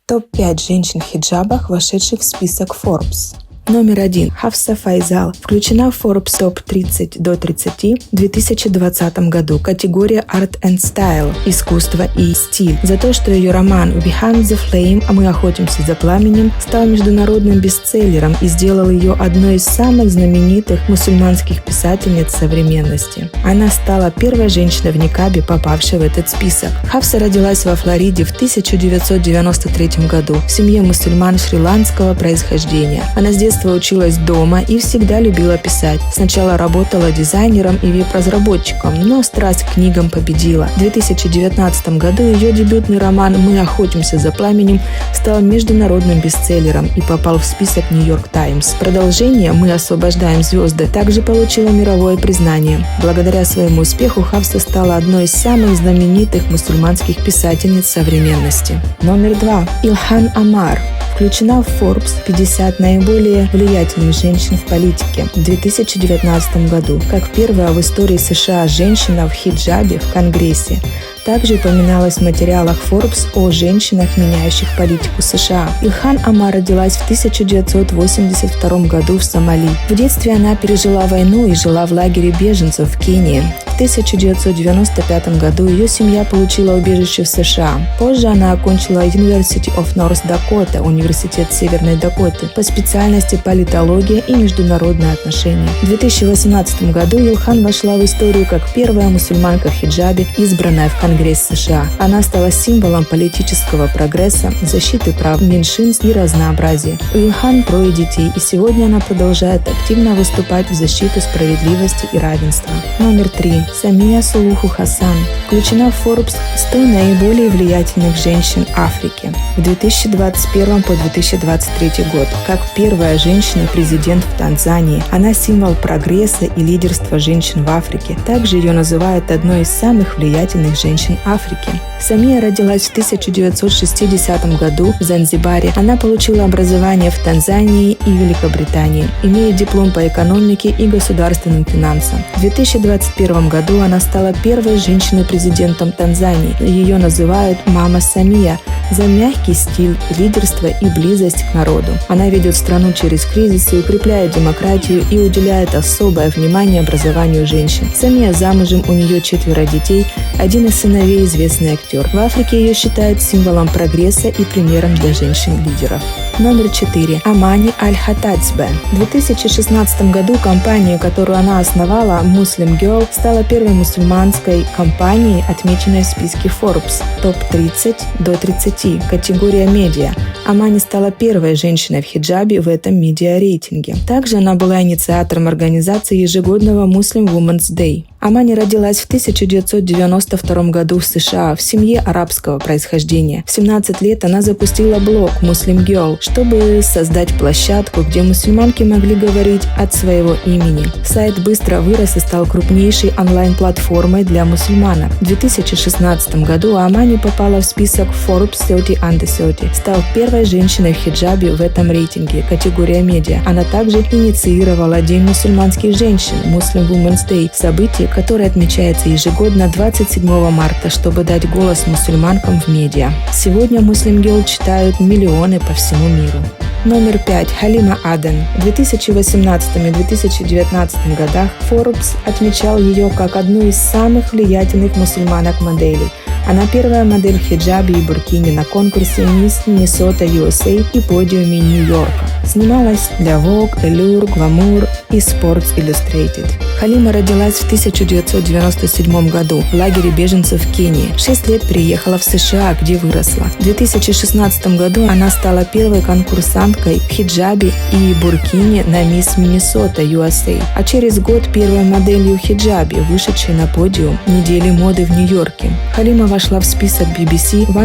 Топ-5 женщин в хиджабах, вошедших в список Forbes. Номер 1. Хафса Файзал. Включена в Forbes Top 30 до 30 в 2020 году. Категория Art and Style. Искусство и стиль. За то, что ее роман Behind the Flame «А мы охотимся за пламенем» стал международным бестселлером и сделал ее одной из самых знаменитых мусульманских писательниц современности. Она стала первой женщиной в никабе, попавшей в этот список. Хафса родилась во Флориде в 1993 году в семье мусульман шри-ланкского происхождения. Она с детства училась дома и всегда любила писать. Сначала работала дизайнером и веб-разработчиком, но страсть к книгам победила. В 2019 году ее дебютный роман «Мы охотимся за пламенем» стал международным бестселлером и попал в список Нью-Йорк Таймс. Продолжение «Мы освобождаем звезды» также получило мировое признание. Благодаря своему успеху Хафса стала одной из самых знаменитых мусульманских писательниц современности. Номер 2. Илхан Омар. Включена в Forbes 50 наиболее влиятельных женщин в политике в 2019 году, как первая в истории США женщина в хиджабе в Конгрессе. Также упоминалось в материалах Forbes о женщинах, меняющих политику США. Илхан Омар родилась в 1982 году в Сомали. В детстве она пережила войну и жила в лагере беженцев в Кении. В 1995 году ее семья получила убежище в США. Позже она окончила University of North Dakota, университет Северной Дакоты, по специальности политология и международные отношения. В 2018 году Илхан вошла в историю как первая мусульманка в хиджабе, избранная в Конгресс США. Она стала символом политического прогресса, защиты прав меньшинств и разнообразия. У Илхан 3 детей, и сегодня она продолжает активно выступать в защиту справедливости и равенства. Номер 3. Самия Сулуху Хасан. Включена в Forbes 100 наиболее влиятельных женщин Африки в 2021 по 2023 год. Как первая женщина-президент в Танзании, она символ прогресса и лидерства женщин в Африке. Также ее называют одной из самых влиятельных женщин Африки. Самия родилась в 1960 году в Занзибаре. Она получила образование в Танзании и Великобритании, имея диплом по экономике и государственным финансам. В 2021 году она стала первой женщиной-президентом Танзании. Ее называют «Мама Самия» за мягкий стиль, лидерство и близость к народу. Она ведет страну через кризисы, укрепляет демократию и уделяет особое внимание образованию женщин. Самия замужем, у нее 4 детей, один из сыновей известный актер. В Африке ее считают символом прогресса и примером для женщин-лидеров. Номер 4. Амани Аль-Хатадзбе. В 2016 году компания, которую она основала, Muslim Girl, стала первой мусульманской компанией, отмеченной в списке Forbes Top 30 до 30, категория медиа. Амани стала первой женщиной в хиджабе в этом медиа-рейтинге. Также она была инициатором организации ежегодного Muslim Women's Day. Амани родилась в 1992 году в США в семье арабского происхождения. В 17 лет она запустила блог Muslim Girl, чтобы создать площадку, где мусульманки могли говорить от своего имени. Сайт быстро вырос и стал крупнейшей онлайн-платформой для мусульманок. В 2016 году Амани попала в список Forbes 30 Under 30, став первой женщиной в хиджабе в этом рейтинге, категория медиа. Она также инициировала День мусульманских женщин Muslim Women's Day, событие, которое отмечается ежегодно 27 марта, чтобы дать голос мусульманкам в медиа. Сегодня Muslim Girl читают миллионы по всему миру. Номер 5. Халима Аден. В 2018 и 2019 годах Forbes отмечал ее как одну из самых влиятельных мусульманок-моделей. Она первая модель в хиджабе и буркине на конкурсе Miss Minnesota USA и подиуме Нью-Йорка. Снималась для Vogue, Allure, Glamour и Sports Illustrated. Халима родилась в 1997 году в лагере беженцев в Кении. 6 лет приехала в США, где выросла. В 2016 году она стала первой конкурсанткой в хиджабе и буркине на Miss Minnesota USA, а через год первой моделью в хиджабе, вышедшей на подиум недели моды в Нью-Йорке. Халима вошла в список BBC 100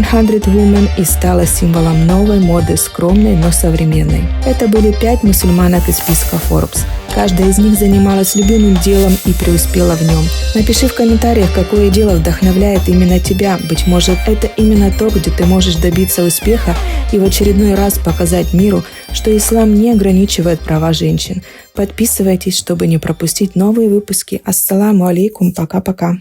Women и стала символом новой моды, скромной, но современной. Это были 5 мусульманок из списка Forbes. Каждая из них занималась любимым делом и преуспела в нем. Напиши в комментариях, какое дело вдохновляет именно тебя. Быть может, это именно то, где ты можешь добиться успеха и в очередной раз показать миру, что ислам не ограничивает права женщин. Подписывайтесь, чтобы не пропустить новые выпуски. Ассаламу алейкум, пока-пока.